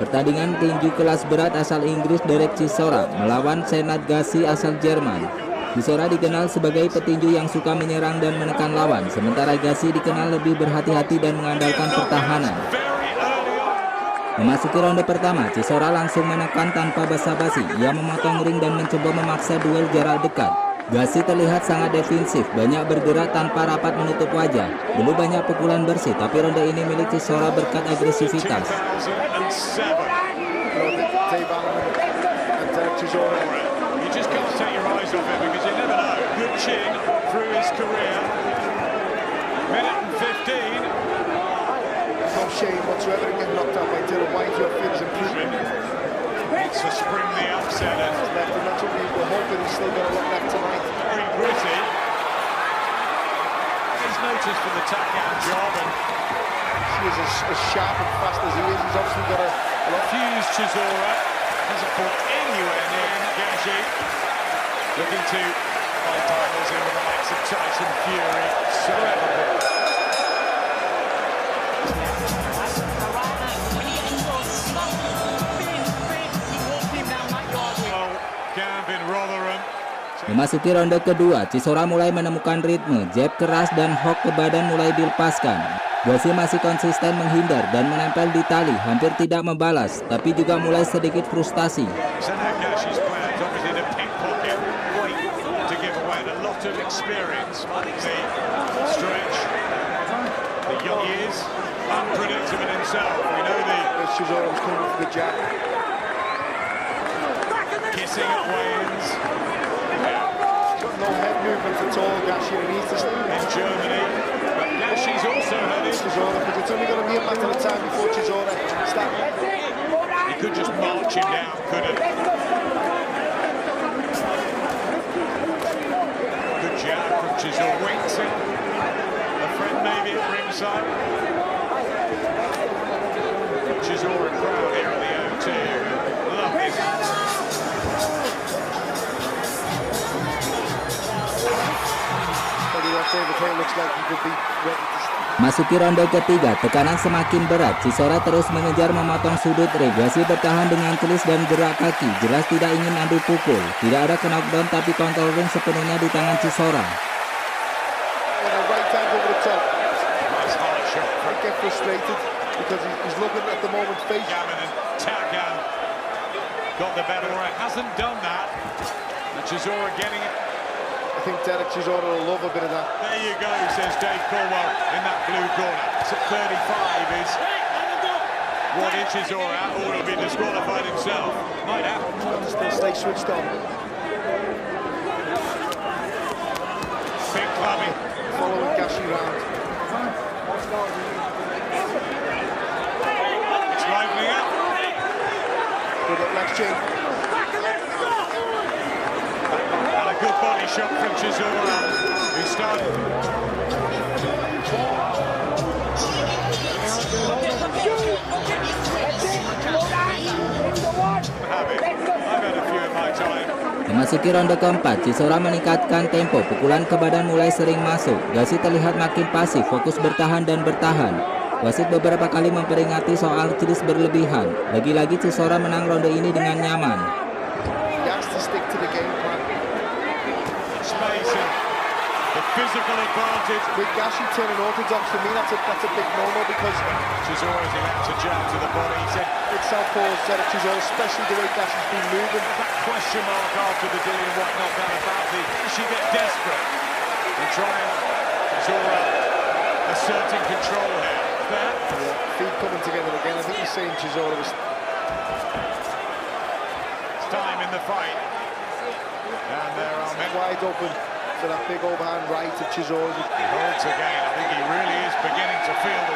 Pertandingan tinju kelas berat asal Inggris Derek Chisora melawan Senad Gashi asal Jerman. Chisora dikenal sebagai petinju yang suka menyerang dan menekan lawan, sementara Gashi dikenal lebih berhati-hati dan mengandalkan pertahanan. Memasuki ronde pertama, Chisora langsung menekan tanpa basa-basi. Ia memotong ring dan mencoba memaksa duel jarak dekat. Gashi terlihat sangat defensif, banyak bergerak tanpa rapat menutup wajah. Belum banyak pukulan bersih, tapi ronde ini milik Chisora berkat agresivitas. No shame whatsoever in getting knocked out by Dylan White. Your feels improving. Needs to spring the upset in. Left, and that's what people hoping he's still got a lot left tonight. Very gritty. He's noticed for the takedown job, and he is as sharp and fast as he is. He's obviously got a lot. Fused Chisora hasn't fought anywhere near Gashi. Looking to find titles in with the likes of Tyson Fury. So Memasuki ronde kedua, Chisora mulai menemukan ritme, jab keras dan hook ke badan mulai dilepaskan. Gashi masih konsisten menghindar dan menempel di tali, hampir tidak membalas, tapi juga mulai sedikit frustasi. No head movement at all, Gashi, and he's just in Germany. But Gashi's also had it. Chisora, because it's only going to be a matter of time before Chisora starts. He could just march him down, couldn't he? Good jab from Chisora. Waiting. A friend maybe at ringside. Chisora crowd here at the O2. Love this. Masuki ronde ketiga, tekanan semakin berat. Chisora terus mengejar memotong sudut ring. Gashi bertahan dengan celis dan gerak kaki, jelas tidak ingin adu pukul. Tidak ada knockdown, tapi kontrol ring sepenuhnya di tangan Chisora. I think Derek Chisora will love a bit of that. There you go, says Dave Colwell in that blue corner. So 35 is what is Chisora at, or will be disqualified himself. Might happen. Still stay switched on. Big clubbing. Following Gashi round. It's livening up. Good up next chain. Good body shot from Chisora, who started. Memasuki ronde keempat, Chisora meningkatkan tempo, pukulan ke badan mulai sering masuk. Gashi terlihat makin pasif, fokus bertahan dan bertahan. Wasit beberapa kali memperingati soal celis berlebihan. Lagi-lagi Chisora menang ronde ini dengan nyaman. Physical advantage. With Gashi turning orthodox, for me that's a big no-no, because Chisora's allowed to jab to the body. He said it's southpaw, Derek Chisora, especially the way Gashi's been moving. That question mark after the Dillian White knockdown about the, does she get desperate and try and Chisora asserting control here? Yeah, feet coming together again. I think he's saying Chisora was. It's time in the fight. And there are men wide open. So that big overhand right of Chisora. He holds again. I think he really is beginning to feel the...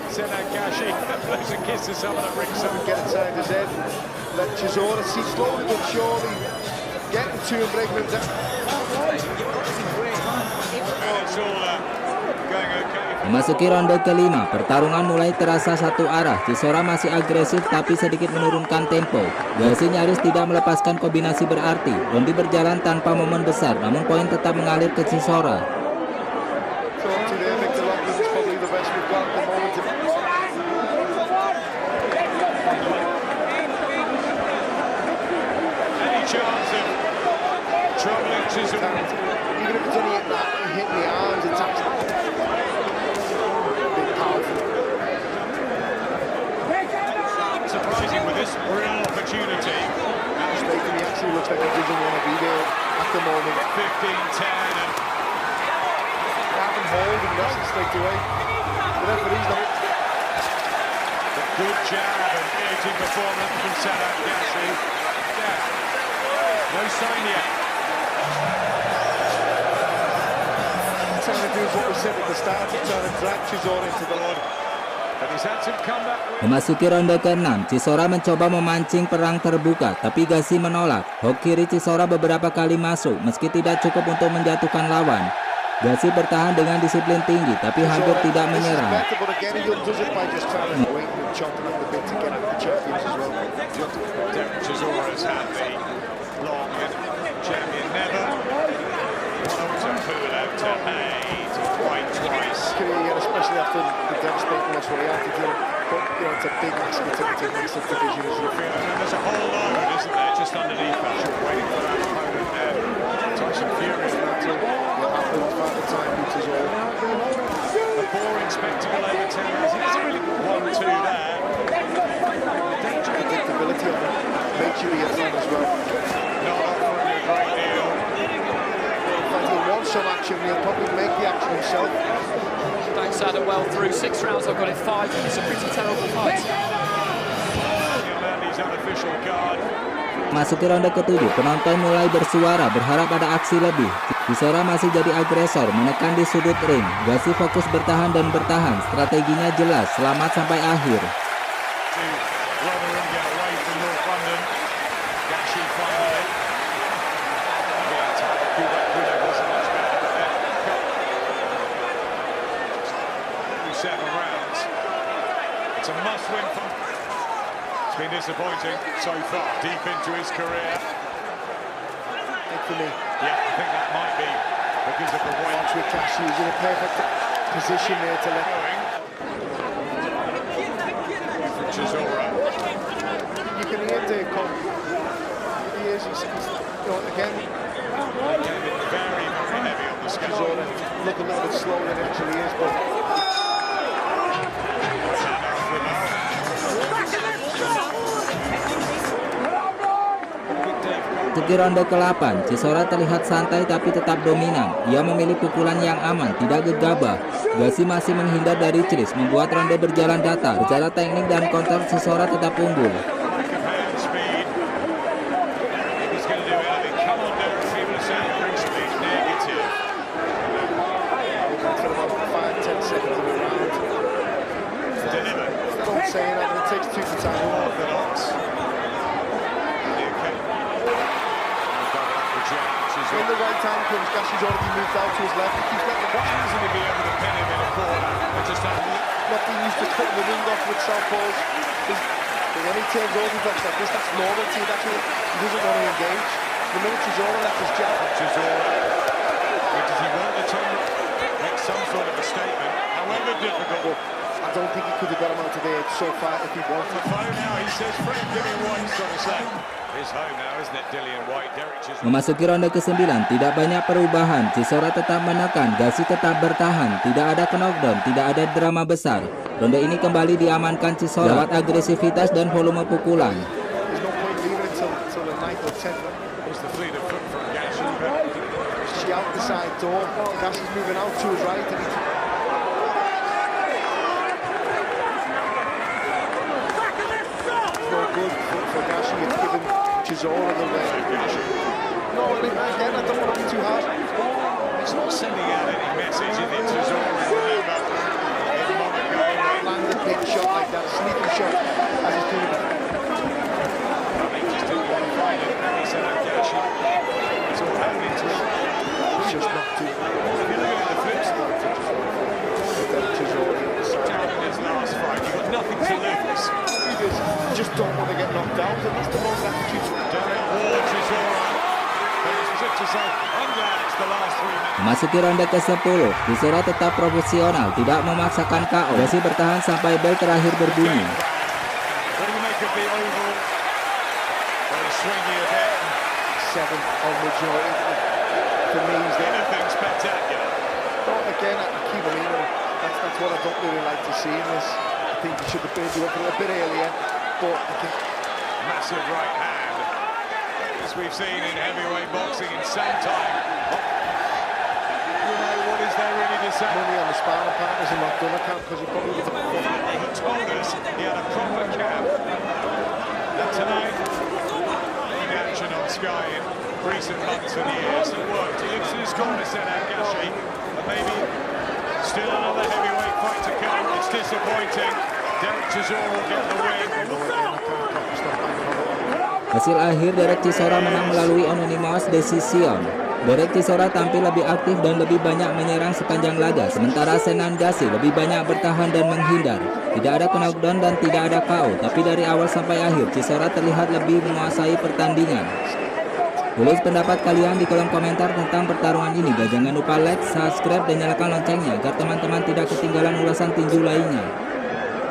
Senad Gashi blows a kiss to someone at ringside. Get inside his head. Let Chisora see slowly but surely getting to him, breaking him down. It's all going okay. Memasuki ronde kelima, pertarungan mulai terasa satu arah. Chisora masih agresif tapi sedikit menurunkan tempo. Gashi nyaris tidak melepaskan kombinasi berarti. Ronde berjalan tanpa momen besar, namun poin tetap mengalir ke Chisora. real opportunity. Statham, he actually looks like he doesn't want to be there at the moment. 15-10 and Having hold and wrestle straight away. The referee's not. a good jab and edging performance from Sadat Ghazi. Yeah. No sign yet. Trying to do what we said at the start, trying to drag Chisora into the Lord. But he's had some comeback. Memasuki ronde ke-6, Chisora mencoba memancing perang terbuka, tapi Ghazi menolak. Hook kiri Chisora beberapa kali masuk, meski tidak cukup untuk menjatuhkan lawan. Ghazi bertahan dengan disiplin tinggi, tapi hampir tidak menyerang. Chisora's had the long champion never. Especially after the devastating loss where he had to do. But, you know, it's a big ask to take the massive division as you feel. And there's a whole load, isn't there, just underneath that, waiting for that opponent there. Tyson Fury battle. It happens by the time Peter's all. A boring spectacle over 10 rounds. He doesn't really 1-2 there. Danger predictability on the makes you be a fan as well. Not offering a great deal. In fact, he'll want some action. He'll probably make the action himself. Thanks, Adam. Well, through 6 rounds, I've got it 5. It's a pretty terrible fight. Andy's unofficial guard. Masuki ronde ke-7, penonton mulai bersuara berharap ada aksi lebih. Chisora masih jadi agresor, menekan di sudut ring. Ghazi fokus bertahan dan bertahan, strateginya jelas, selamat sampai akhir. It's a must-win for... It's been disappointing so far, deep into his career. For me. Yeah, I think that might be because of the way... With Ghazi, he's in a perfect position there to let... From Chisora. You can hear Dave come. He is, he's you know, again... Very, very heavy on the scale. Chisora look a little bit slower than it actually is, but... Di ronde ke-8, Chisora terlihat santai tapi tetap dominan. Ia memilih pukulan yang aman, tidak gegabah. Ghazi masih menghindar dari chris, membuat ronde berjalan datar. Secara teknik dan counter, Chisora tetap unggul. When the right time comes, Ghazi's already moved out to his left. He's got the Why hasn't he been able to pin him in a corner? not being used to cutting the ring off with southpaws. But when he turns over blocks like this, that's normal to that's what he doesn't want to engage. The minute Chisora left his jab. Chisora, does he want to make some sort of a statement, however difficult? I don't think he could have got him out of there so far if he wanted. On the phone now, he says Frank Dillian White's got to say. It's home now, isn't it, Dillian White? Derek Chisora. Memasuki ronde ke-9, tidak banyak perubahan. Chisora tetap menekan, Ghazi tetap bertahan. Tidak ada knockdown, tidak ada drama besar. Ronde ini kembali diamankan Chisora lewat agresivitas dan volume pukulan. There's no point leaving it till the 9th or 10th. Was the fleet of foot from Ghazi. She out the side door. Ghazi's moving out to his right. And no good for Ghazi. It's given Chisora the way. No, again, I don't want to be too hard. It's not sending out any message in it, Chisora. Remember, in Monaco, Land a big shot like that, sneaky shot, as he's doing it. he just didn't want to fight it. And he said, Ghazi, it's all happening to him. It's just not too. If you look at the flip side, Chisora on the side. down in his last fight, you've got nothing to lose. You just don't want to get knocked out, and that's the most attitude. Derek Ward, Chisora. But it's as if to say, I'm glad it's the last 3 minutes. Memasuki ronde ke-10, Chisora tetap profesional, tidak memaksakan KO. Ghazi bertahan sampai bel terakhir berbunyi. What do you make of the oval? Well, swingy a bit. 7 on majority. For me, he's there. Anything spectacular. But again, I keep on meaning, that's what I don't really like to see in this. I think he should have been doing it a bit earlier, but I think Massive right hand, as we've seen in heavyweight boxing in some time. You know, what is there really to say? Money on the sparring partners in that gun account because he probably would have The fact that he told us he had a proper camp. And tonight, the action on Sky in recent months and years has worked. He looks at his corner, said Gashi, and maybe still another heavyweight fight to come. It's disappointing. Derek Chisora will get the win. Hasil akhir Derek Chisora menang melalui unanimous decision. Derek Chisora tampil lebih aktif dan lebih banyak menyerang sepanjang laga, sementara Senan Gashi lebih banyak bertahan dan menghindar. Tidak ada knockdown dan tidak ada KO, tapi dari awal sampai akhir Chisora terlihat lebih menguasai pertandingan. Tulis pendapat kalian di kolom komentar tentang pertarungan ini dan jangan lupa like, subscribe, dan nyalakan loncengnya agar teman-teman tidak ketinggalan ulasan tinju lainnya.